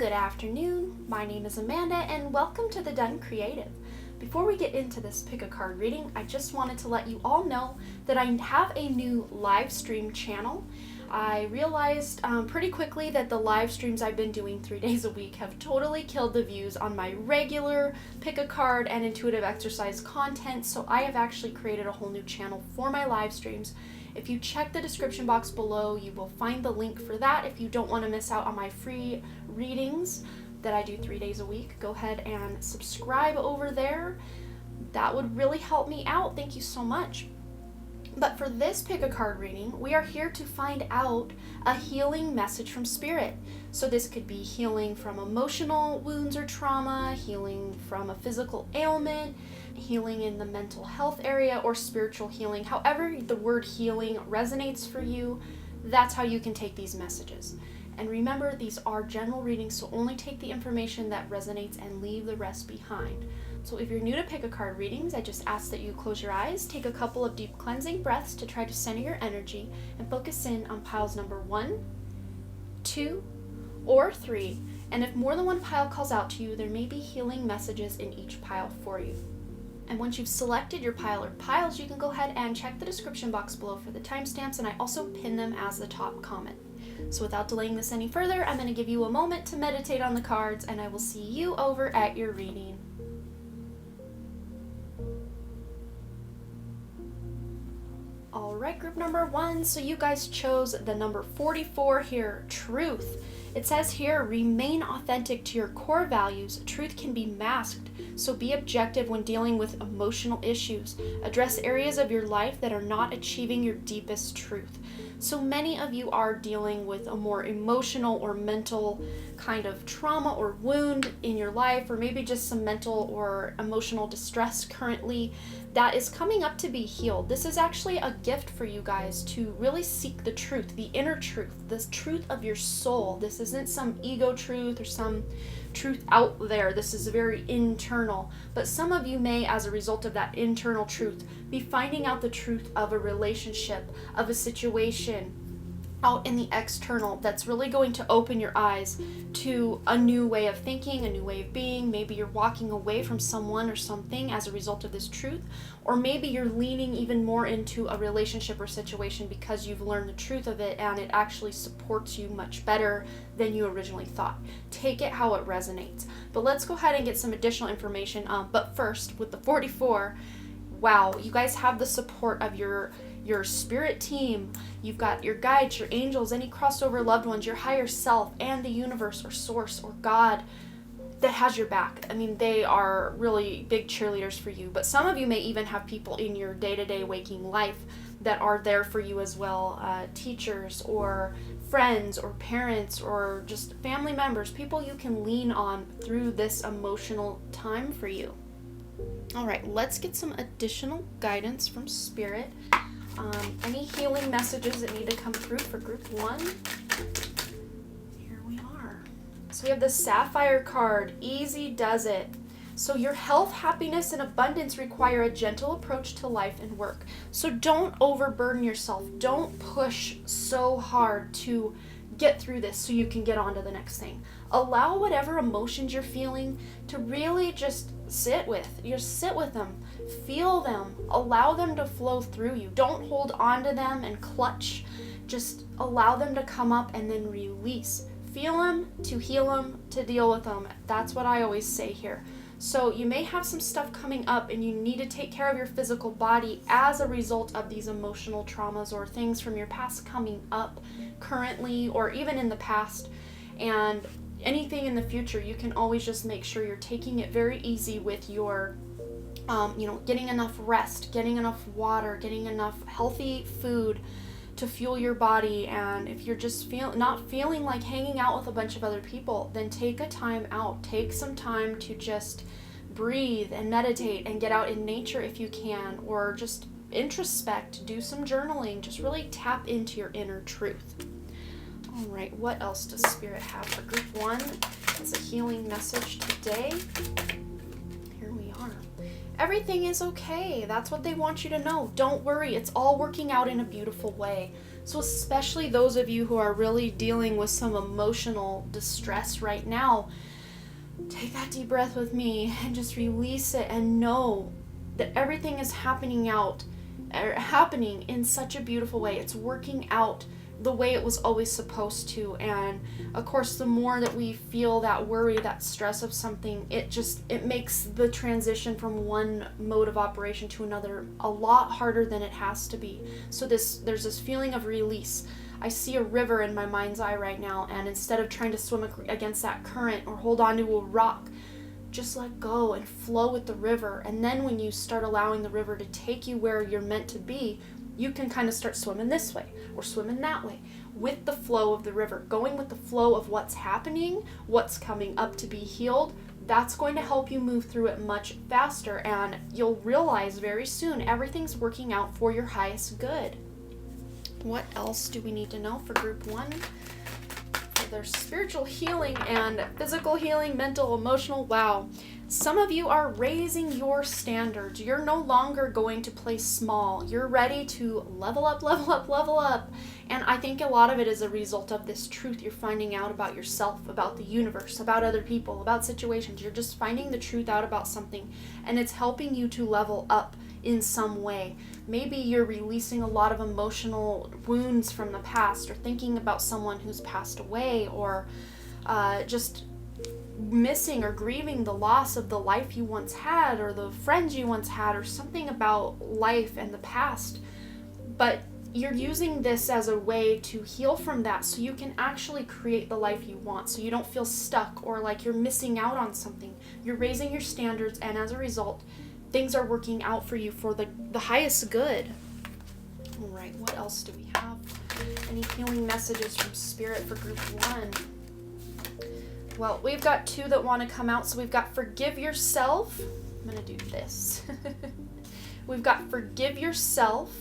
Good afternoon, my name is Amanda and welcome to The Done Creative. Before we get into this pick a card reading, I just wanted to let you all know that I have a new live stream channel. I realized pretty quickly that the live streams I've been doing 3 days a week have totally killed the views on my regular pick a card and intuitive exercise content, so I have actually created a whole new channel for my live streams. If you check the description box below, you will find the link for that. If you don't want to miss out on my free readings that I do 3 days a week, go ahead and subscribe over there. That would really help me out. Thank you so much. But for this pick a card reading, we are here to find out a healing message from Spirit. So this could be healing from emotional wounds or trauma, healing from a physical ailment, healing in the mental health area, or spiritual healing. However the word healing resonates for you, that's how you can take these messages. And remember, these are general readings, so only take the information that resonates and leave the rest behind. So if you're new to pick a card readings, I just ask that you close your eyes, take a couple of deep cleansing breaths to try to center your energy and focus in on piles number 1, 2, or 3. And if more than one pile calls out to you, there may be healing messages in each pile for you. And once you've selected your pile or piles, you can go ahead and check the description box below for the timestamps, and I also pin them as the top comment. So without delaying this any further, I'm going to give you a moment to meditate on the cards, and I will see you over at your reading. Alright, group number 1, so you guys chose the number 44 here, truth. It says here, remain authentic to your core values. Truth can be masked, so be objective when dealing with emotional issues. Address areas of your life that are not achieving your deepest truth. So many of you are dealing with a more emotional or mental kind of trauma or wound in your life, or maybe just some mental or emotional distress currently that is coming up to be healed. This is actually a gift for you guys to really seek the truth, the inner truth, the truth of your soul. This isn't some ego truth or some truth out there. This is very internal. But some of you may, as a result of that internal truth, be finding out the truth of a relationship, of a situation out in the external that's really going to open your eyes to a new way of thinking, a new way of being. Maybe you're walking away from someone or something as a result of this truth, or maybe you're leaning even more into a relationship or situation because you've learned the truth of it and it actually supports you much better than you originally thought. Take it how it resonates. But let's go ahead and get some additional information. But first, with the 44, wow, you guys have the support of your spirit team. You've got your guides, your angels, any crossover loved ones, your higher self, and the universe or source or God that has your back. I mean, they are really big cheerleaders for you. But some of you may even have people in your day-to-day waking life that are there for you as well. Teachers or friends or parents or just family members, people you can lean on through this emotional time for you. All right, let's get some additional guidance from Spirit. Any healing messages that need to come through for group 1? Here we are. So we have the Sapphire card. Easy does it. So your health, happiness, and abundance require a gentle approach to life and work. So don't overburden yourself. Don't push so hard to get through this so you can get on to the next thing. Allow whatever emotions you're feeling to really just sit with. Just sit with them. Feel them. Allow them to flow through you. Don't hold on to them and clutch. Just allow them to come up and then release. Feel them to heal them, to deal with them. That's what I always say here. So you may have some stuff coming up and you need to take care of your physical body as a result of these emotional traumas or things from your past coming up currently or even in the past. And anything in the future, you can always just make sure you're taking it very easy with your getting enough rest, getting enough water, getting enough healthy food to fuel your body. And if you're just not feeling like hanging out with a bunch of other people, then take a time out. Take some time to just breathe and meditate and get out in nature if you can, or just introspect, do some journaling, just really tap into your inner truth. All right, what else does Spirit have for group 1? It's a healing message today. Here we are. everything is okay. That's what they want you to know. Don't worry. It's all working out in a beautiful way. So especially those of you who are really dealing with some emotional distress right now, take that deep breath with me and just release it and know that everything is happening in such a beautiful way. It's working out the way it was always supposed to. And of course, the more that we feel that worry, that stress of something, it makes the transition from one mode of operation to another a lot harder than it has to be. So there's this feeling of release. I see a river in my mind's eye right now, and instead of trying to swim against that current or hold on to a rock, just let go and flow with the river. And then when you start allowing the river to take you where you're meant to be, you can kind of start swimming this way or swimming that way with the flow of the river, going with the flow of what's happening, what's coming up to be healed. That's going to help you move through it much faster, and you'll realize very soon everything's working out for your highest good. What else do we need to know for group 1? There's spiritual healing and physical healing, mental, emotional. Wow. Some of you are raising your standards. You're no longer going to play small. You're ready to level up, level up, level up. And I think a lot of it is a result of this truth you're finding out about yourself, about the universe, about other people, about situations. You're just finding the truth out about something, and it's helping you to level up in some way. Maybe you're releasing a lot of emotional wounds from the past, or thinking about someone who's passed away, or just missing or grieving the loss of the life you once had, or the friends you once had, or something about life and the past. But you're using this as a way to heal from that, so you can actually create the life you want, so you don't feel stuck or like you're missing out on something. You're raising your standards, and as a result, things are working out for you for the highest good. All right, what else do we have? Any healing messages from Spirit for group 1? Well, we've got 2 that want to come out. So we've got forgive yourself. I'm going to do this. We've got forgive yourself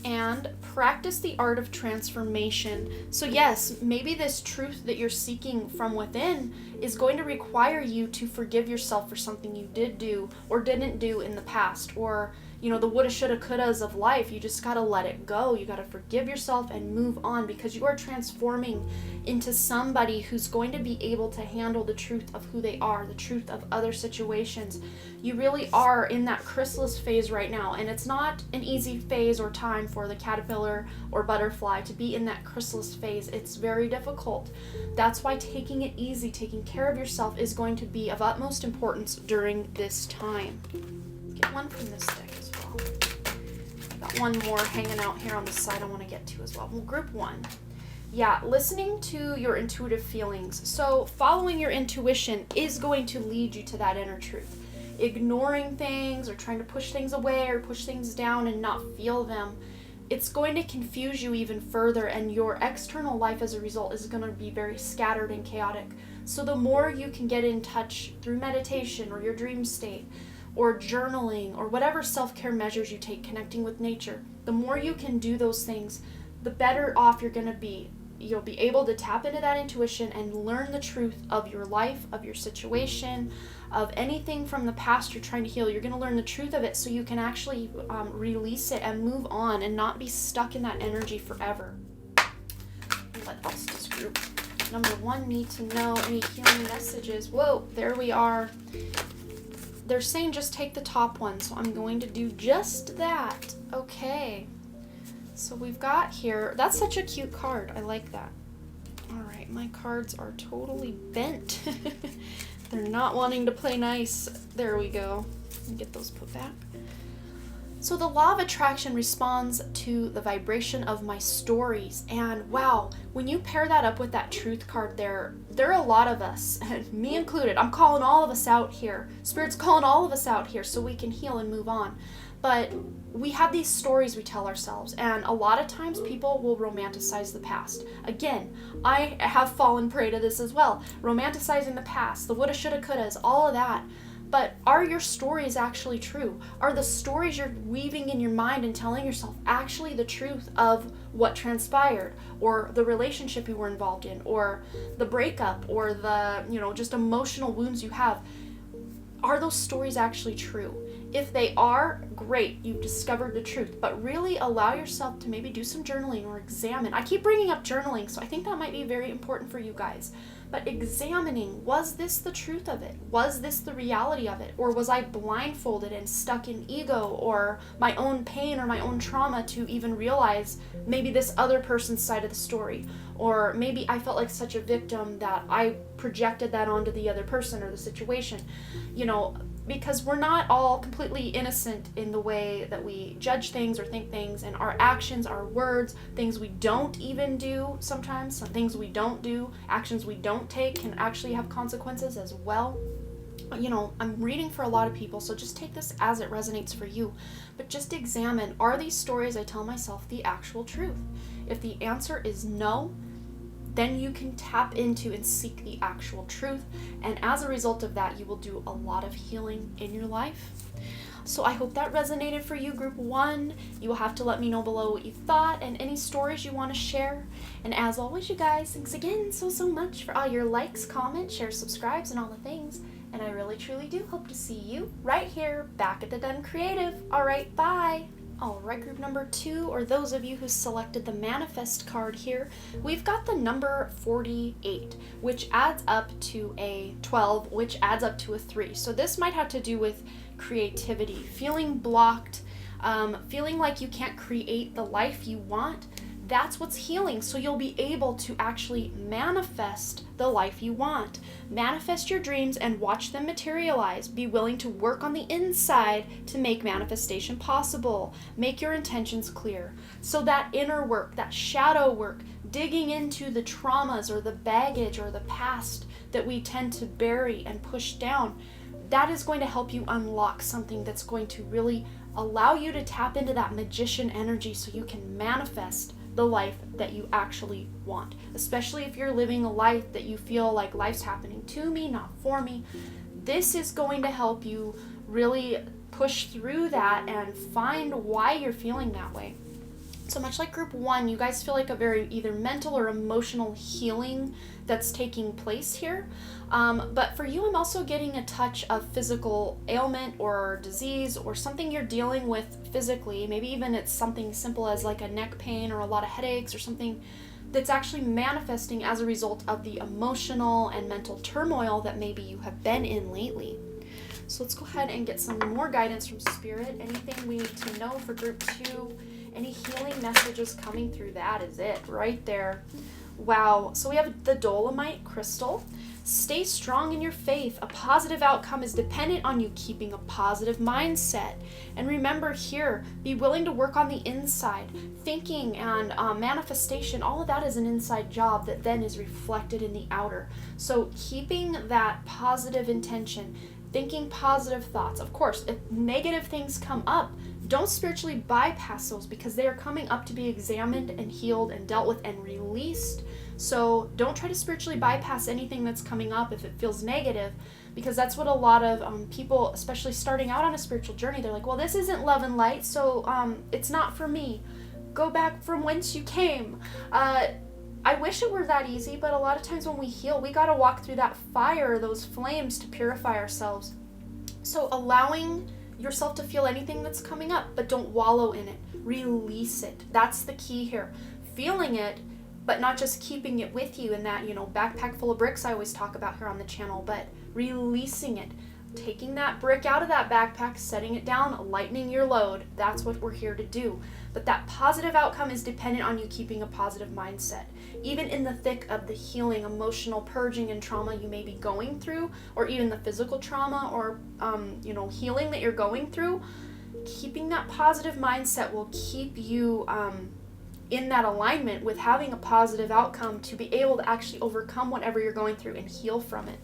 and practice the art of transformation. So yes, maybe this truth that you're seeking from within is going to require you to forgive yourself for something you did do or didn't do in the past, or the woulda, shoulda, couldas of life. You just got to let it go. You got to forgive yourself and move on, because you are transforming into somebody who's going to be able to handle the truth of who they are, the truth of other situations. You really are in that chrysalis phase right now, and it's not an easy phase or time for the caterpillar or butterfly to be in that chrysalis phase. It's very difficult. That's why taking it easy, taking care of yourself is going to be of utmost importance during this time. Get one from this deck as well. I've got one more hanging out here on the side I want to get to as well. Well, group 1. Yeah, listening to your intuitive feelings. So following your intuition is going to lead you to that inner truth. Ignoring things or trying to push things away or push things down and not feel them, it's going to confuse you even further, and your external life as a result is going to be very scattered and chaotic. So the more you can get in touch through meditation or your dream state or journaling or whatever self-care measures you take, connecting with nature, the more you can do those things, the better off you're going to be. You'll be able to tap into that intuition and learn the truth of your life, of your situation, of anything from the past you're trying to heal. You're going to learn the truth of it, so you can actually release it and move on and not be stuck in that energy forever. What else does group number 1 need to know? Any healing messages? Whoa, there we are. They're saying just take the top one, so I'm going to do just that. Okay. So we've got here, that's such a cute card. I like that. All right, my cards are totally bent. They're not wanting to play nice. There we go. Get those put back. So the law of attraction responds to the vibration of my stories. And wow, when you pair that up with that truth card there are a lot of us, me included. I'm calling all of us out here. Spirit's calling all of us out here so we can heal and move on. But we have these stories we tell ourselves, and a lot of times people will romanticize the past. Again, I have fallen prey to this as well. Romanticizing the past, the woulda, shoulda, couldas, all of that. But are your stories actually true? Are the stories you're weaving in your mind and telling yourself actually the truth of what transpired, or the relationship you were involved in, or the breakup, or the, just emotional wounds you have? are those stories actually true? If they are, great, you've discovered the truth, but really allow yourself to maybe do some journaling or examine. I keep bringing up journaling, so I think that might be very important for you guys. But examining, was this the truth of it? Was this the reality of it? Or was I blindfolded and stuck in ego or my own pain or my own trauma to even realize maybe this other person's side of the story? Or maybe I felt like such a victim that I projected that onto the other person or the situation. You know, because we're not all completely innocent in the way that we judge things or think things, and our actions, our words, things we don't even do sometimes, some things we don't do, actions we don't take can actually have consequences as well. You know, I'm reading for a lot of people, so just take this as it resonates for you. But just examine, are these stories I tell myself the actual truth? If the answer is no, then you can tap into and seek the actual truth. And as a result of that, you will do a lot of healing in your life. So I hope that resonated for you, group 1. You will have to let me know below what you thought and any stories you want to share. And as always, you guys, thanks again so much for all your likes, comments, shares, subscribes, and all the things. And I really, truly do hope to see you right here back at the Done Creative. All right, bye. All right, group number 2, or those of you who selected the manifest card here, we've got the number 48, which adds up to a 12, which adds up to a 3. So this might have to do with creativity, feeling blocked, feeling like you can't create the life you want. That's what's healing. So you'll be able to actually manifest the life you want. Manifest your dreams and watch them materialize. Be willing to work on the inside to make manifestation possible. Make your intentions clear. So that inner work, that shadow work, digging into the traumas or the baggage or the past that we tend to bury and push down, that is going to help you unlock something that's going to really allow you to tap into that magician energy so you can manifest the life that you actually want, especially if you're living a life that you feel like life's happening to me, not for me. This is going to help you really push through that and find why you're feeling that way. So much like group 1, you guys feel like a very either mental or emotional healing that's taking place here. But for you, I'm also getting a touch of physical ailment or disease or something you're dealing with physically. Maybe even it's something simple as like a neck pain or a lot of headaches or something that's actually manifesting as a result of the emotional and mental turmoil that maybe you have been in lately. So let's go ahead and get some more guidance from Spirit. Anything we need to know for group 2? Any healing messages coming through? That is it right there. Wow. So we have the Dolomite crystal. Stay strong in your faith. A positive outcome is dependent on you keeping a positive mindset. And remember here, be willing to work on the inside. Thinking and manifestation, all of that is an inside job that then is reflected in the outer. So keeping that positive intention, thinking positive thoughts. Of course, if negative things come up, don't spiritually bypass those because they are coming up to be examined and healed and dealt with and released. So don't try to spiritually bypass anything that's coming up if it feels negative, because that's what a lot of people, especially starting out on a spiritual journey, they're like, well, this isn't love and light, so it's not for me. Go back from whence you came. I wish it were that easy, but a lot of times when we heal, we got to walk through that fire, those flames to purify ourselves. So allowing yourself to feel anything that's coming up, but don't wallow in it. Release it. That's the key here. Feeling it, but not just keeping it with you in that, backpack full of bricks I always talk about here on the channel, but releasing it. Taking that brick out of that backpack, setting it down, lightening your load. That's what we're here to do. But that positive outcome is dependent on you keeping a positive mindset. Even in the thick of the healing, emotional purging and trauma you may be going through, or even the physical trauma or, healing that you're going through, keeping that positive mindset will keep you in that alignment with having a positive outcome to be able to actually overcome whatever you're going through and heal from it.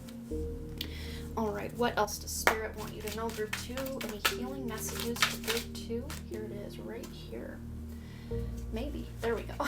All right, what else does Spirit want you to know, group 2? Any healing messages for group 2? Here it is, right here. Maybe. There we go.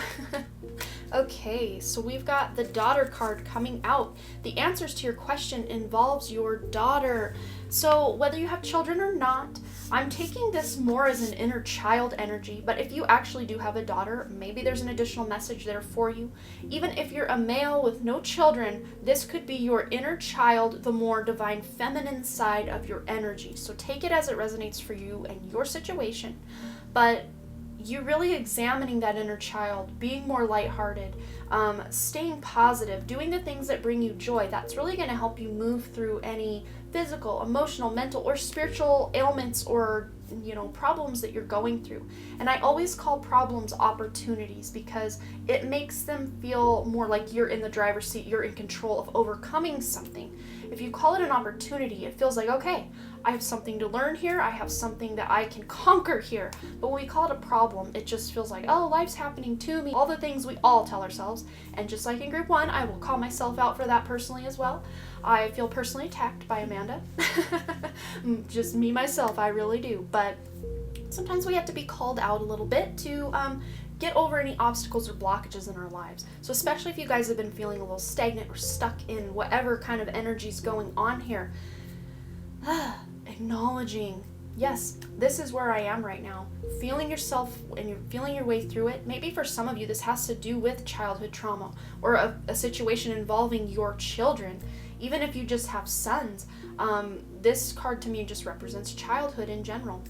Okay, so we've got the daughter card coming out. The answers to your question involves your daughter. So whether you have children or not, I'm taking this more as an inner child energy, but if you actually do have a daughter, maybe there's an additional message there for you. Even if you're a male with no children, this could be your inner child, the more divine feminine side of your energy. So take it as it resonates for you and your situation. But you really examining that inner child, being more lighthearted, staying positive, doing the things that bring you joy, that's really going to help you move through any physical, emotional, mental, or spiritual ailments or, problems that you're going through. And I always call problems opportunities because it makes them feel more like you're in the driver's seat, you're in control of overcoming something. If you call it an opportunity, it feels like, okay, I have something to learn here, I have something that I can conquer here. But when we call it a problem, it just feels like, oh, life's happening to me. All the things we all tell ourselves. And just like in group 1, I will call myself out for that personally as well. I feel personally attacked by Amanda. Just me, myself, I really do. But sometimes we have to be called out a little bit to get over any obstacles or blockages in our lives. So especially if you guys have been feeling a little stagnant or stuck in whatever kind of energy is going on here, acknowledging, yes, this is where I am right now. Feeling yourself and you're feeling your way through it. Maybe for some of you, this has to do with childhood trauma or a situation involving your children. Even if you just have sons, this card to me just represents childhood in general.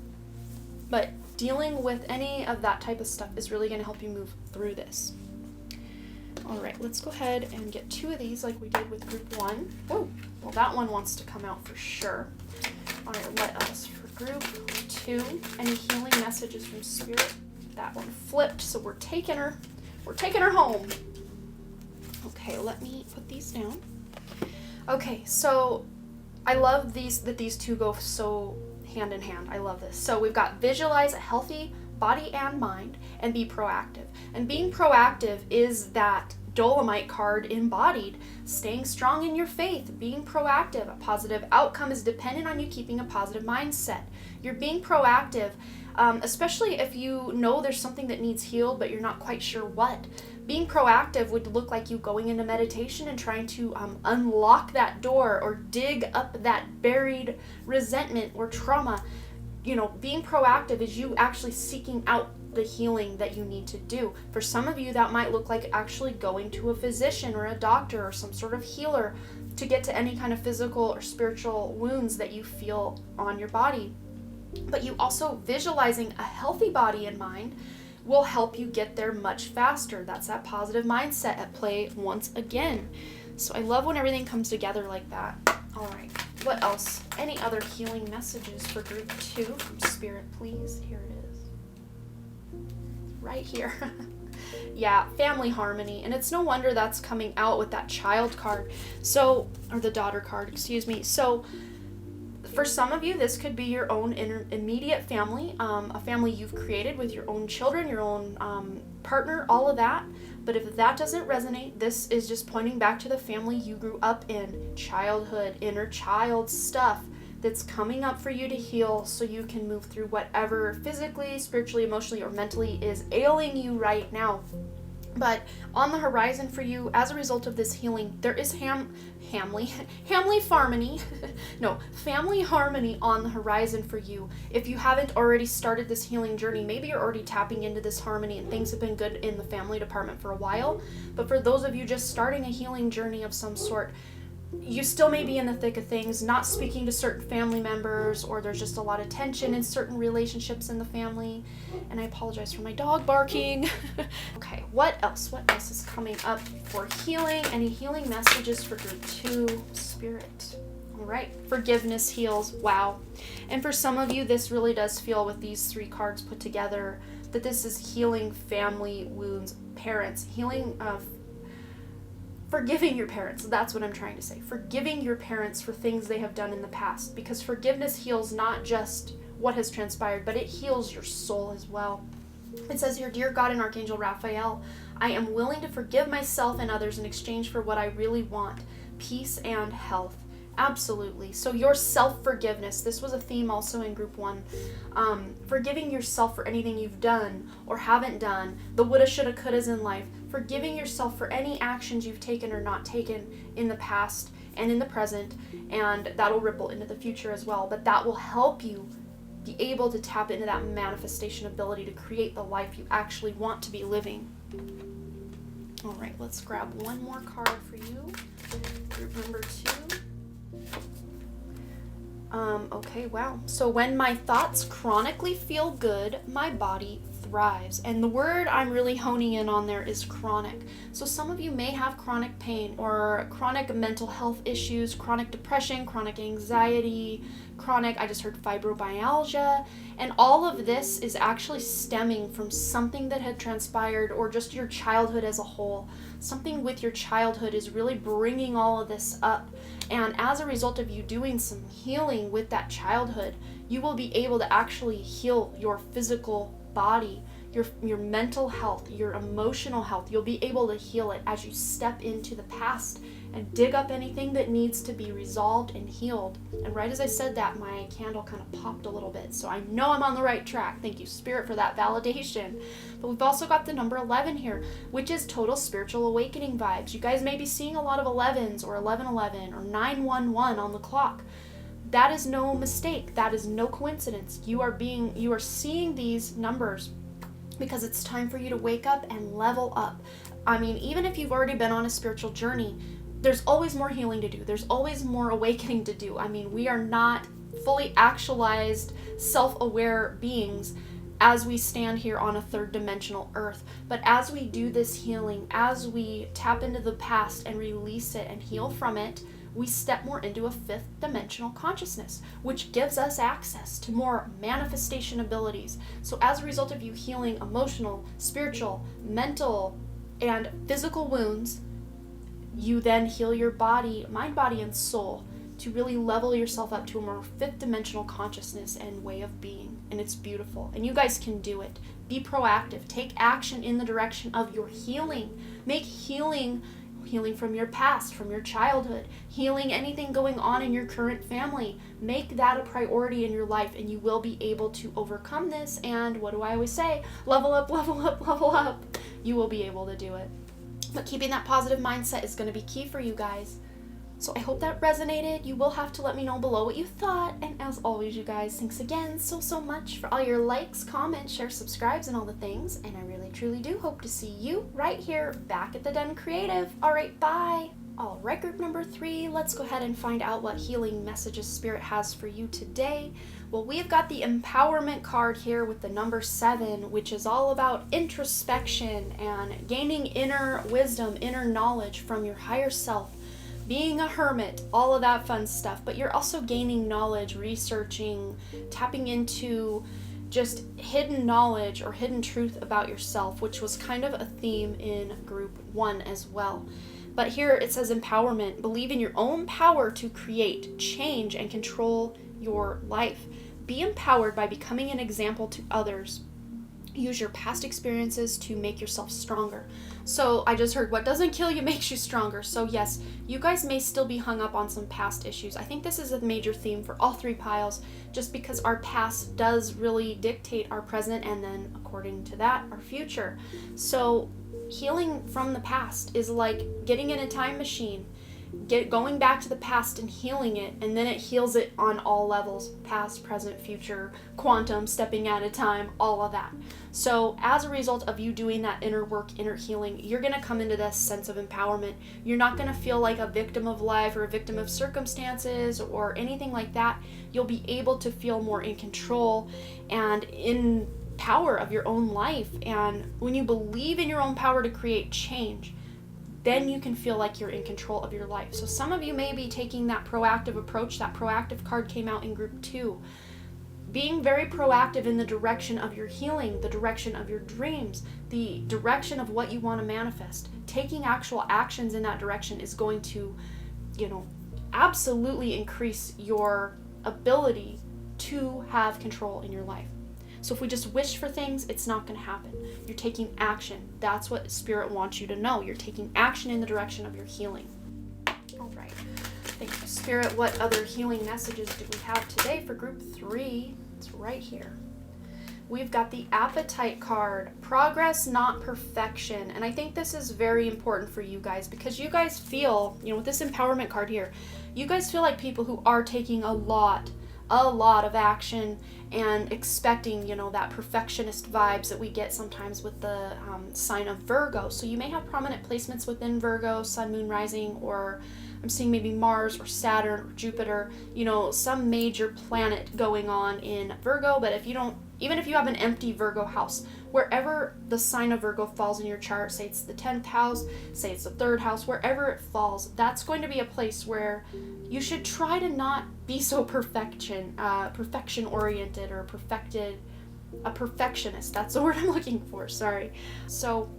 But dealing with any of that type of stuff is really going to help you move through this. All right, let's go ahead and get 2 of these like we did with group 1. Oh, well, that one wants to come out for sure. All right, let us for group 2. Any healing messages from Spirit? That one flipped, so we're taking her home. Okay, let me put these down. Okay, so I love that these two go so hand in hand. I love this. So we've got visualize a healthy body and mind and be proactive. And being proactive is that Dolomite card embodied. Staying strong in your faith, being proactive. A positive outcome is dependent on you keeping a positive mindset. You're being proactive, especially if you know there's something that needs healed, but you're not quite sure what. Being proactive would look like you going into meditation and trying to unlock that door or dig up that buried resentment or trauma. Being proactive is you actually seeking out the healing that you need to do. For some of you, that might look like actually going to a physician or a doctor or some sort of healer to get to any kind of physical or spiritual wounds that you feel on your body. But you also visualizing a healthy body and mind will help you get there much faster. That's that positive mindset at play once again. So I love when everything comes together like that. All right, what else? Any other healing messages for group 2 from Spirit, please? Here it is. Right here. Yeah, family harmony. And it's no wonder that's coming out with that child card. So, or the daughter card, excuse me. So, for some of you, this could be your own immediate family, a family you've created with your own children, your own partner, all of that. But if that doesn't resonate, this is just pointing back to the family you grew up in, childhood, inner child stuff that's coming up for you to heal so you can move through whatever physically, spiritually, emotionally, or mentally is ailing you right now. But on the horizon for you, as a result of this healing, there is family harmony on the horizon for you. If you haven't already started this healing journey, maybe you're already tapping into this harmony and things have been good in the family department for a while. But for those of you just starting a healing journey of some sort, you still may be in the thick of things, not speaking to certain family members, or there's just a lot of tension in certain relationships in the family. And I apologize for my dog barking. Okay, what else? What else is coming up for healing? Any healing messages for group 2, Spirit? All right, forgiveness heals. Wow. And for some of you, this really does feel with these 3 cards put together that this is healing family wounds, parents, healing forgiving your parents. That's what I'm trying to say. Forgiving your parents for things they have done in the past, because forgiveness heals not just what has transpired, but it heals your soul as well. It says here, Dear God and Archangel Raphael, I am willing to forgive myself and others in exchange for what I really want, peace and health. Absolutely. So your self-forgiveness, this was a theme also in group 1. Forgiving yourself for anything you've done or haven't done, the woulda, shoulda, couldas in life. Forgiving yourself for any actions you've taken or not taken in the past and in the present, and that'll ripple into the future as well. But that will help you be able to tap into that manifestation ability to create the life you actually want to be living. All right, let's grab one more card for you. Group number 2. Okay, wow. So when my thoughts chronically feel good, my body thrives. And the word I'm really honing in on there is chronic. So some of you may have chronic pain or chronic mental health issues, chronic depression, chronic anxiety, I just heard fibromyalgia, and all of this is actually stemming from something that had transpired or just your childhood as a whole. Something with your childhood is really bringing all of this up, and as a result of you doing some healing with that childhood, you will be able to actually heal your physical body, your mental health, your emotional health. You'll be able to heal it as you step into the past and dig up anything that needs to be resolved and healed. And right as I said that, my candle kind of popped a little bit, so I know I'm on the right track. Thank you, Spirit, for that validation. But we've also got the number 11 here, which is total spiritual awakening vibes. You guys may be seeing a lot of 11s or 1111 or 911 on the clock. That is no mistake. That is no coincidence. You are seeing these numbers because it's time for you to wake up and level up. I mean, even if you've already been on a spiritual journey, there's always more healing to do. There's always more awakening to do. I mean, we are not fully actualized, self-aware beings as we stand here on a third dimensional earth. But as we do this healing, as we tap into the past and release it and heal from it, we step more into a fifth dimensional consciousness, which gives us access to more manifestation abilities. So as a result of you healing emotional, spiritual, mental, and physical wounds, you then heal your body, mind, body, and soul to really level yourself up to a more fifth dimensional consciousness and way of being. And it's beautiful. And you guys can do it. Be proactive. Take action in the direction of your healing. Make healing from your past, from your childhood, healing anything going on in your current family. Make that a priority in your life, and you will be able to overcome this. And what do I always say? Level up, level up, level up. You will be able to do it. But keeping that positive mindset is going to be key for you guys. So I hope that resonated. You will have to let me know below what you thought. And as always, you guys, thanks again so much for all your likes, comments, shares, subscribes, and all the things. And I really, truly do hope to see you right here back at the Den Creative. All right, bye. All right, group number 3, let's go ahead and find out what healing messages Spirit has for you today. Well, we've got the empowerment card here with the number 7, which is all about introspection and gaining inner wisdom, inner knowledge from your higher self, being a hermit, all of that fun stuff. But you're also gaining knowledge, researching, tapping into just hidden knowledge or hidden truth about yourself, which was kind of a theme in group 1 as well. But here it says empowerment. Believe in your own power to create, change, and control your life. Be empowered by becoming an example to others. Use your past experiences to make yourself stronger. So I just heard what doesn't kill you makes you stronger. So yes, you guys may still be hung up on some past issues. I think this is a major theme for all 3 piles, just because our past does really dictate our present, and then according to that, our future. So healing from the past is like getting in a time machine, going back to the past and healing it, and then it heals it on all levels: past, present, future, quantum, stepping at a time, all of that. So as a result of you doing that inner work, inner healing, you're going to come into this sense of empowerment. You're not going to feel like a victim of life or a victim of circumstances or anything like that. You'll be able to feel more in control and in power of your own life. And when you believe in your own power to create change, then you can feel like you're in control of your life. So some of you may be taking that proactive approach. That proactive card came out in group 2. Being very proactive in the direction of your healing, the direction of your dreams, the direction of what you want to manifest. Taking actual actions in that direction is going to, absolutely increase your ability to have control in your life. So if we just wish for things, it's not going to happen. You're taking action. That's what Spirit wants you to know. You're taking action in the direction of your healing. All right. Thank you, Spirit. What other healing messages do we have today for group 3? It's right here. We've got the appetite card, progress, not perfection. And I think this is very important for you guys, because you guys feel, with this empowerment card here, you guys feel like people who are taking a lot a lot of action and expecting, that perfectionist vibes that we get sometimes with the sign of Virgo. So you may have prominent placements within Virgo, Sun, Moon, Rising, or I'm seeing maybe Mars or Saturn or Jupiter, some major planet going on in Virgo. But even if you have an empty Virgo house, wherever the sign of Virgo falls in your chart, say it's the 10th house, say it's the 3rd house, wherever it falls, that's going to be a place where you should try to not be so perfection oriented or a perfectionist. That's the word I'm looking for, sorry. So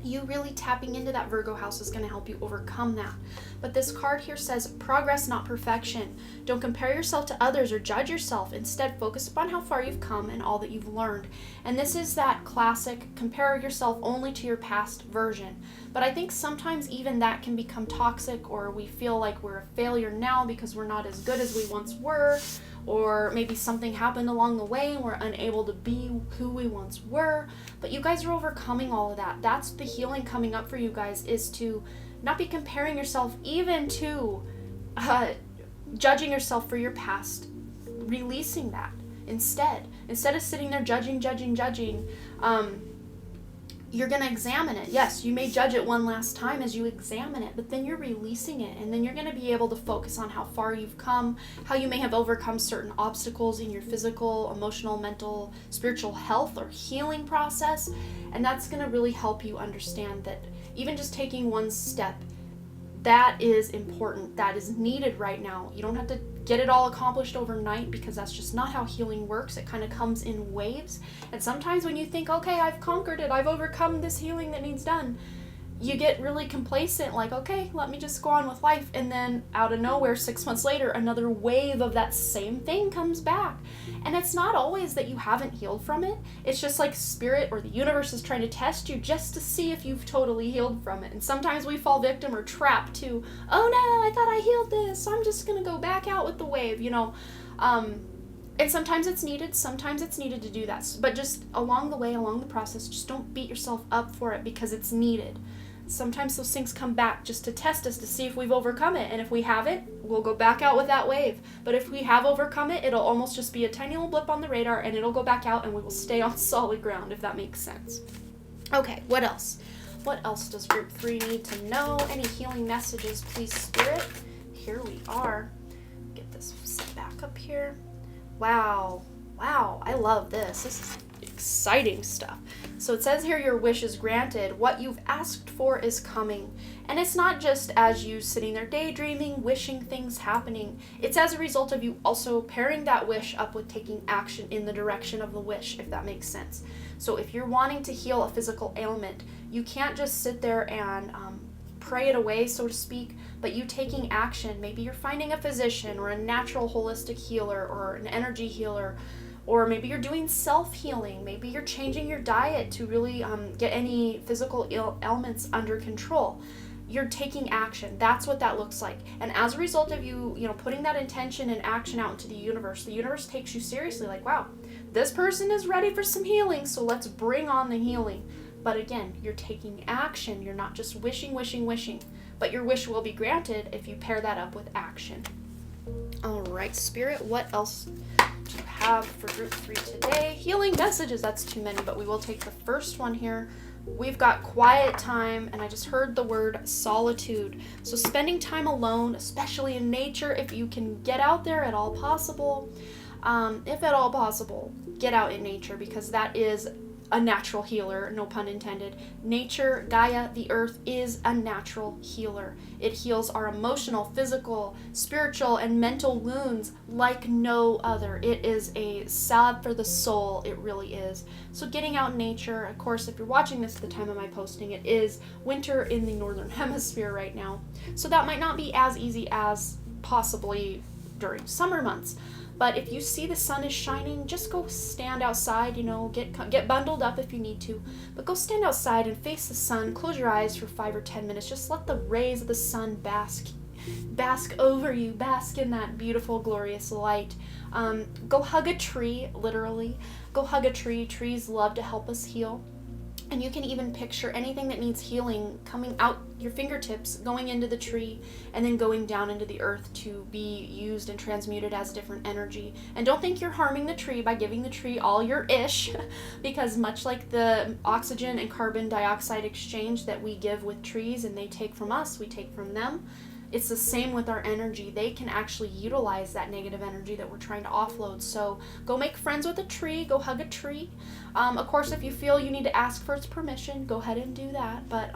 you really tapping into that Virgo house is going to help you overcome that. But this card here says progress, not perfection. Don't compare yourself to others or judge yourself. Instead, focus upon how far you've come and all that you've learned. And this is that classic compare yourself only to your past version. But I think sometimes even that can become toxic, or we feel like we're a failure now because we're not as good as we once were, or maybe something happened along the way and we're unable to be who we once were. But you guys are overcoming all of that. That's the healing coming up for you guys, is to not be comparing yourself even to judging yourself for your past. Releasing that instead of sitting there judging, you're going to examine it. Yes, you may judge it one last time as you examine it, but then you're releasing it, and then you're going to be able to focus on how far you've come, how you may have overcome certain obstacles in your physical, emotional, mental, spiritual health or healing process. And that's going to really help you understand that even just taking one step, that is important, that is needed right now. You don't have to get it all accomplished overnight, because that's just not how healing works. It kind of comes in waves. And sometimes when you think, okay, I've conquered it, I've overcome this healing that needs done, you get really complacent, like, okay, let me just go on with life. And then out of nowhere, 6 months later, another wave of that same thing comes back. And it's not always that you haven't healed from it. It's just like spirit or the universe is trying to test you just to see if you've totally healed from it. And sometimes we fall victim or trapped to, oh no, I thought I healed this, so I'm just going to go back out with the wave, And sometimes it's needed to do that. But just along the way, along the process, just don't beat yourself up for it because it's needed. Sometimes those things come back just to test us, to see if we've overcome it. And if we haven't, we'll go back out with that wave. But if we have overcome it, it'll almost just be a tiny little blip on the radar, and it'll go back out, and we will stay on solid ground, if that makes sense. Okay, what else? What else does group 3 need to know? Any healing messages, please, Spirit? Here we are. Get this set back up here. Wow, I love this. This is exciting stuff. So it says here, your wish is granted. What you've asked for is coming. And it's not just as you sitting there daydreaming, wishing things happening. It's as a result of you also pairing that wish up with taking action in the direction of the wish, if that makes sense. So if you're wanting to heal a physical ailment, you can't just sit there and pray it away, so to speak, but you taking action. Maybe you're finding a physician or a natural holistic healer or an energy healer, or maybe you're doing self-healing. Maybe you're changing your diet to really get any physical ailments under control. You're taking action. That's what that looks like. And as a result of you putting that intention and action out into the universe takes you seriously, like, wow, this person is ready for some healing, so let's bring on the healing. But again, you're taking action. You're not just wishing. But your wish will be granted if you pair that up with action. All right, Spirit, what else do you have for group 3 today? Healing messages, that's too many, but we will take the first one here. We've got quiet time, and I just heard the word solitude. So spending time alone, especially in nature, if you can get out there at all possible, if at all possible, get out in nature, because that is a natural healer, no pun intended. Nature, Gaia, the earth, is a natural healer. It heals our emotional, physical, spiritual, and mental wounds like no other. It is a salve for the soul. It really is. So getting out in nature, of course, if you're watching this at the time of my posting, it is winter in the northern hemisphere right now. So that might not be as easy as possibly during summer months. But if you see the sun is shining, just go stand outside, get bundled up if you need to. But go stand outside and face the sun. Close your eyes for 5 or 10 minutes. Just let the rays of the sun bask over you. Bask in that beautiful, glorious light. Go hug a tree, literally. Go hug a tree. Trees love to help us heal. And you can even picture anything that needs healing coming out your fingertips, going into the tree, and then going down into the earth to be used and transmuted as different energy. And don't think you're harming the tree by giving the tree all your ish, because much like the oxygen and carbon dioxide exchange that we give with trees and they take from us, we take from them, it's the same with our energy. They can actually utilize that negative energy that we're trying to offload. So go make friends with a tree, go hug a tree. Of course, if you feel you need to ask for its permission, go ahead and do that. But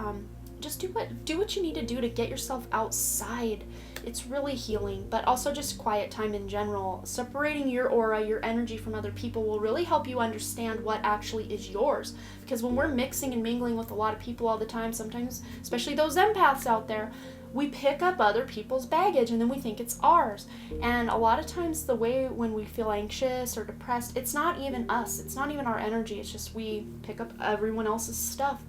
just do what you need to do to get yourself outside. It's really healing, but also just quiet time in general. Separating your aura, your energy from other people will really help you understand what actually is yours. Because when we're mixing and mingling with a lot of people all the time, sometimes, especially those empaths out there, we pick up other people's baggage and then we think it's ours. And a lot of times the way when we feel anxious or depressed, it's not even us. It's not even our energy. It's just we pick up everyone else's stuff.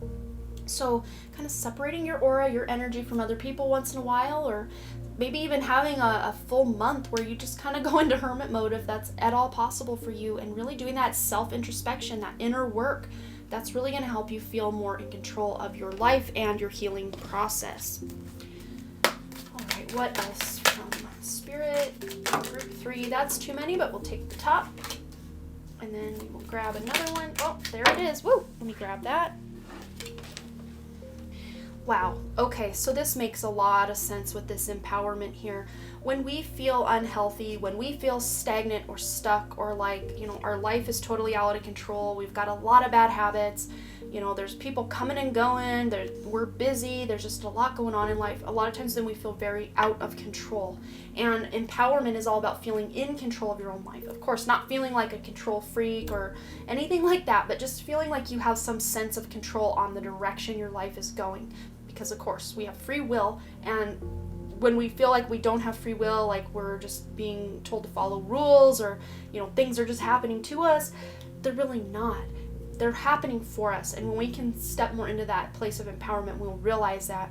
So kind of separating your aura, your energy from other people once in a while, or maybe even having a full month where you just kind of go into hermit mode if that's at all possible for you, and really doing that self-introspection, that inner work, that's really going to help you feel more in control of your life and your healing process. Alright, what else from Spirit? Group 3, that's too many, but we'll take the top. And then we will grab another one. Oh, there it is. Woo! Let me grab that. Wow. Okay, so this makes a lot of sense with this empowerment here. When we feel unhealthy, when we feel stagnant or stuck, or like, our life is totally out of control, we've got a lot of bad habits, there's people coming and going, we're busy, there's just a lot going on in life. A lot of times then we feel very out of control. And empowerment is all about feeling in control of your own life. Of course, not feeling like a control freak or anything like that, but just feeling like you have some sense of control on the direction your life is going. Because of course we have free will, and when we feel like we don't have free will, like we're just being told to follow rules, or things are just happening to us, they're really not. They're happening for us. And when we can step more into that place of empowerment, we'll realize that.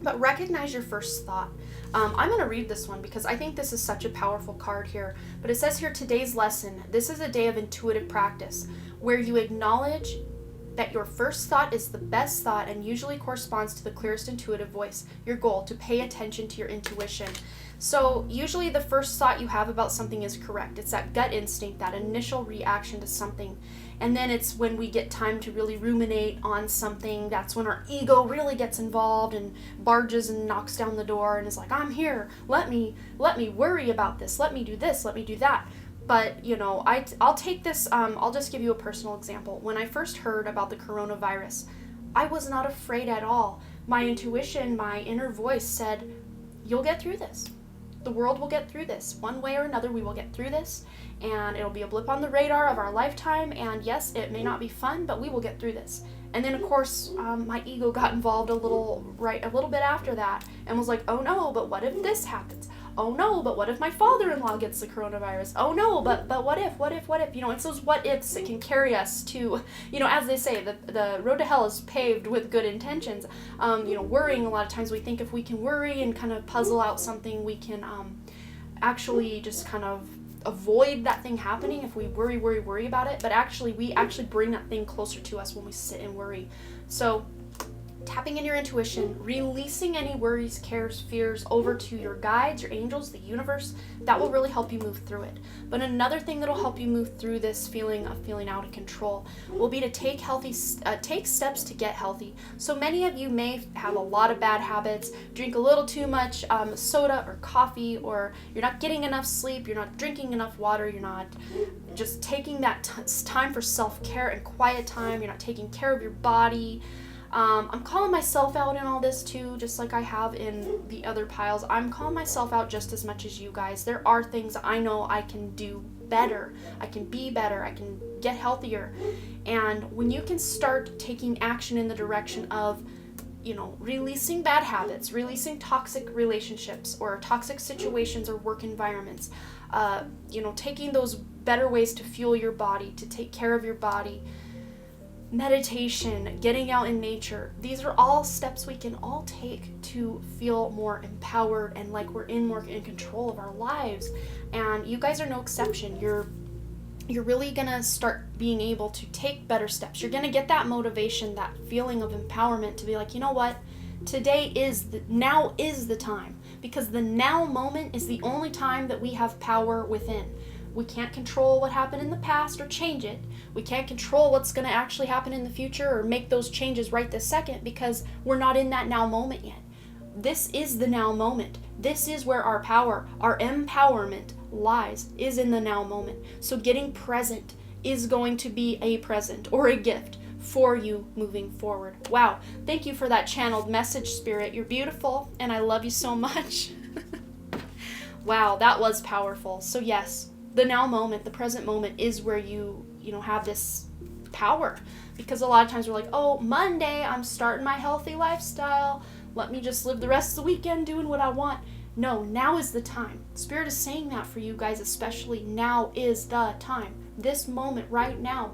But recognize your first thought. I'm going to read this one because I think this is such a powerful card here. But it says here, today's lesson, this is a day of intuitive practice where you acknowledge that your first thought is the best thought and usually corresponds to the clearest intuitive voice. Your goal, to pay attention to your intuition. So usually the first thought you have about something is correct. It's that gut instinct, that initial reaction to something. And then it's when we get time to really ruminate on something, that's when our ego really gets involved and barges and knocks down the door and is like, I'm here, let me worry about this, let me do this, let me do that. But, I'll take this, I'll just give you a personal example. When I first heard about the coronavirus, I was not afraid at all. My intuition, my inner voice said, you'll get through this. The world will get through this. One way or another, we will get through this. And it'll be a blip on the radar of our lifetime. And yes, it may not be fun, but we will get through this. And then, of course, my ego got involved a little bit after that and was like, oh no, but what if this happens? Oh no, but what if my father-in-law gets the coronavirus? Oh no, but what if? It's those what ifs that can carry us to, as they say, the road to hell is paved with good intentions. Worrying, a lot of times we think if we can worry and kind of puzzle out something, we can actually just kind of avoid that thing happening if we worry about it. But actually, we actually bring that thing closer to us when we sit and worry. So tapping in your intuition, releasing any worries, cares, fears over to your guides, your angels, the universe, that will really help you move through it. But another thing that'll help you move through this feeling of feeling out of control will be to take steps to get healthy. So many of you may have a lot of bad habits, drink a little too much soda or coffee, or you're not getting enough sleep, you're not drinking enough water, you're not just taking that time for self-care and quiet time, you're not taking care of your body. I'm calling myself out in all this too, just like I have in the other piles. I'm calling myself out just as much as you guys. There are things I know I can do better. I can be better. I can get healthier. And when you can start taking action in the direction of, releasing bad habits, releasing toxic relationships or toxic situations or work environments, taking those better ways to fuel your body, to take care of your body, meditation, getting out in nature, these are all steps we can all take to feel more empowered and like we're more in control of our lives. And you guys are no exception. You're you're really going to start being able to take better steps. You're going to get that motivation, that feeling of empowerment to be like, you know what? Now is the time, because the now moment is the only time that we have power within. We can't control what happened in the past or change it. We can't control what's going to actually happen in the future or make those changes right this second, because we're not in that now moment yet. This is the now moment. This is where our power, our empowerment lies, is in the now moment. So getting present is going to be a present or a gift for you moving forward. Wow. Thank you for that channeled message, Spirit. You're beautiful and I love you so much. Wow, that was powerful. So yes, the now moment, the present moment is where you have this power, because a lot of times we're like, oh, Monday, I'm starting my healthy lifestyle. Let me just live the rest of the weekend doing what I want. No, now is the time. Spirit is saying that for you guys, especially now is the time. This moment right now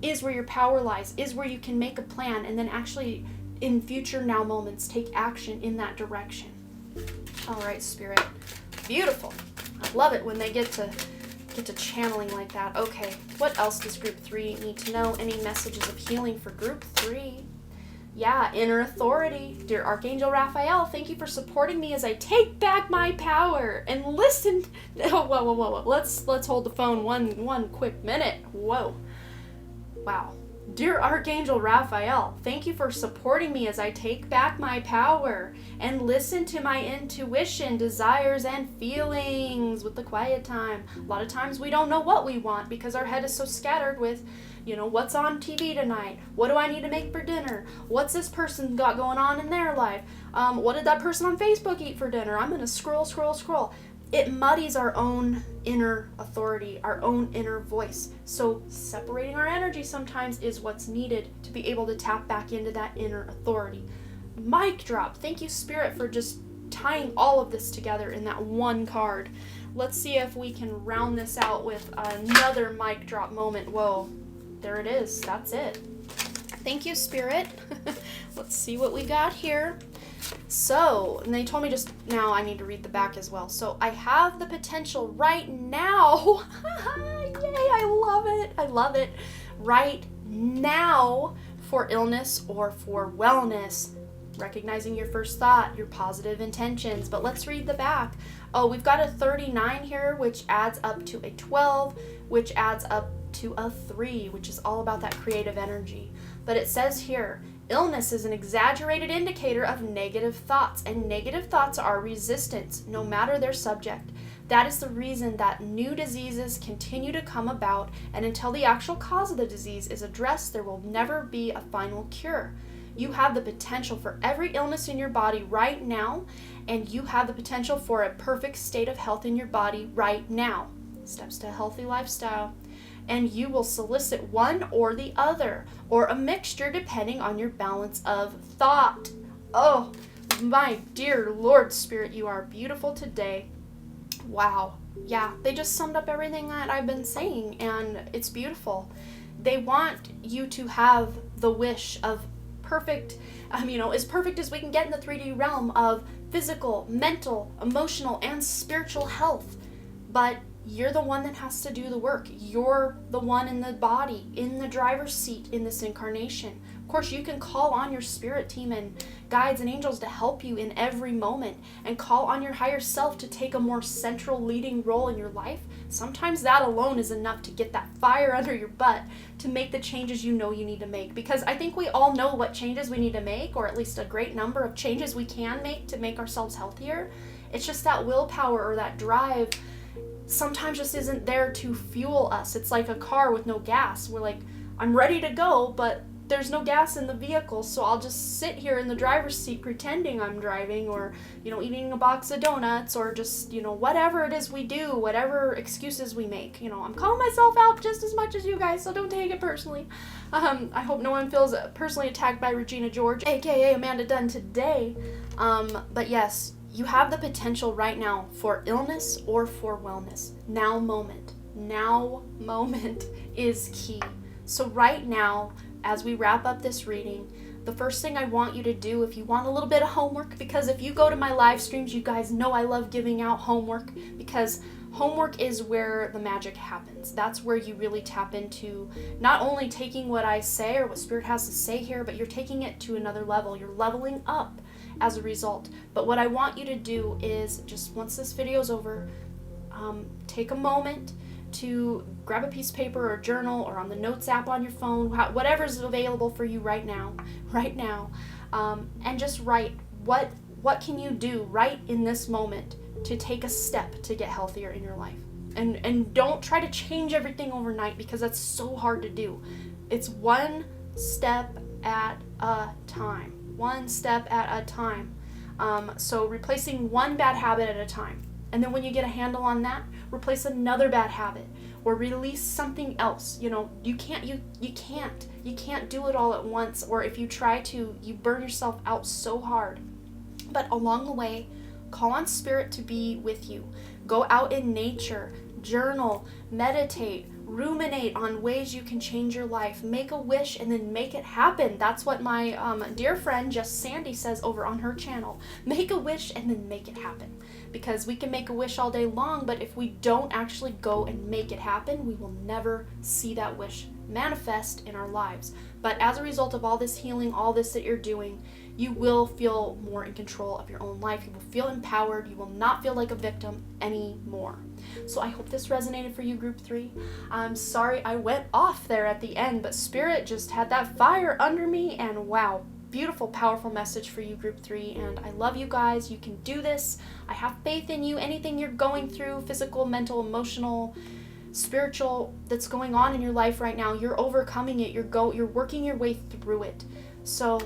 is where your power lies, is where you can make a plan and then actually in future now moments take action in that direction. All right, Spirit. Beautiful. I love it when they get to channeling like that. Okay, what else does group 3 need to know? Any messages of healing for group 3? Yeah, inner authority. Dear Archangel Raphael, thank you for supporting me as I take back my power and listen. Oh, whoa. Let's hold the phone one quick minute. Whoa. Wow. Dear Archangel Raphael, thank you for supporting me as I take back my power and listen to my intuition, desires, and feelings with the quiet time. A lot of times we don't know what we want because our head is so scattered with, what's on TV tonight? What do I need to make for dinner? What's this person got going on in their life? What did that person on Facebook eat for dinner? I'm going to scroll. It muddies our own inner authority, our own inner voice. So separating our energy sometimes is what's needed to be able to tap back into that inner authority. Mic drop. Thank you, Spirit, for just tying all of this together in that one card. Let's see if we can round this out with another mic drop moment. Whoa, there it is. That's it. Thank you, Spirit. Let's see what we got here. So, and they told me just now I need to read the back as well. So I have the potential right now. Yay, I love it. Right now for illness or for wellness. Recognizing your first thought, your positive intentions. But let's read the back. Oh, we've got a 39 here, which adds up to a 12, which adds up to a 3, which is all about that creative energy. But it says here, illness is an exaggerated indicator of negative thoughts, and negative thoughts are resistance, no matter their subject. That is the reason that new diseases continue to come about, and until the actual cause of the disease is addressed, there will never be a final cure. You have the potential for every illness in your body right now, and you have the potential for a perfect state of health in your body right now. Steps to a healthy lifestyle. And you will solicit one or the other, or a mixture depending on your balance of thought. Oh, my dear Lord Spirit, you are beautiful today. Wow. Yeah, they just summed up everything that I've been saying, and it's beautiful. They want you to have the wish of perfect, as perfect as we can get in the 3D realm of physical, mental, emotional, and spiritual health. But you're the one that has to do the work. You're the one in the body, in the driver's seat in this incarnation. Of course, you can call on your spirit team and guides and angels to help you in every moment, and call on your higher self to take a more central leading role in your life. Sometimes that alone is enough to get that fire under your butt to make the changes you know you need to make. Because I think we all know what changes we need to make, or at least a great number of changes we can make to make ourselves healthier. It's just that willpower or that drive sometimes just isn't there to fuel us. It's like a car with no gas. We're like, I'm ready to go, but there's no gas in the vehicle, so I'll just sit here in the driver's seat pretending I'm driving, or, eating a box of donuts, or just, whatever it is we do, whatever excuses we make. I'm calling myself out just as much as you guys, so don't take it personally. I hope no one feels personally attacked by Regina George, aka Amanda Dunn today. But yes, you have the potential right now for illness or for wellness. Now moment is key. So right now, as we wrap up this reading, the first thing I want you to do, if you want a little bit of homework, because if you go to my live streams, you guys know I love giving out homework, because Homework is where the magic happens. That's where you really tap into not only taking what I say or what Spirit has to say here, but you're taking it to another level. You're leveling up as a result. But what I want you to do is, just once this video is over, take a moment to grab a piece of paper or a journal or on the notes app on your phone, whatever's available for you right now, and just write what can you do right in this moment to take a step to get healthier in your life. And don't try to change everything overnight, because that's so hard to do. It's one step at a time. One step at a time. So replacing one bad habit at a time. And then when you get a handle on that, replace another bad habit or release something else. You know, you can't do it all at once, or if you try to, you burn yourself out so hard. But along the way, call on Spirit to be with you. Go out in nature, journal, meditate, ruminate on ways you can change your life. Make a wish and then make it happen. That's what my dear friend Just Sandy says over on her channel. Make a wish and then make it happen. Because we can make a wish all day long, but if we don't actually go and make it happen, we will never see that wish manifest in our lives. But as a result of all this healing, all this that you're doing, you will feel more in control of your own life. You will feel empowered. You will not feel like a victim anymore. So I hope this resonated for you, Group 3. I'm sorry I went off there at the end, but Spirit just had that fire under me, and wow, beautiful, powerful message for you, Group 3. And I love you guys. You can do this. I have faith in you. Anything you're going through, physical, mental, emotional, spiritual, that's going on in your life right now, you're overcoming it. You're working your way through it. So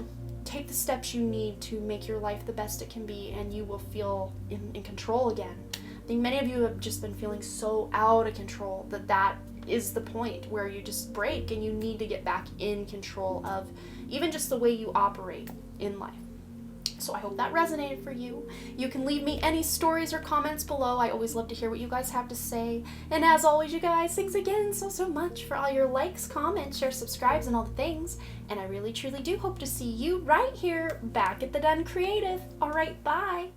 take the steps you need to make your life the best it can be, and you will feel in control again. I think many of you have just been feeling so out of control that is the point where you just break, and you need to get back in control of even just the way you operate in life. So I hope that resonated for you. You can leave me any stories or comments below. I always love to hear what you guys have to say. And as always, you guys, thanks again so much for all your likes, comments, shares, subscribes, and all the things. And I really truly do hope to see you right here back at the Done Creative. All right, bye.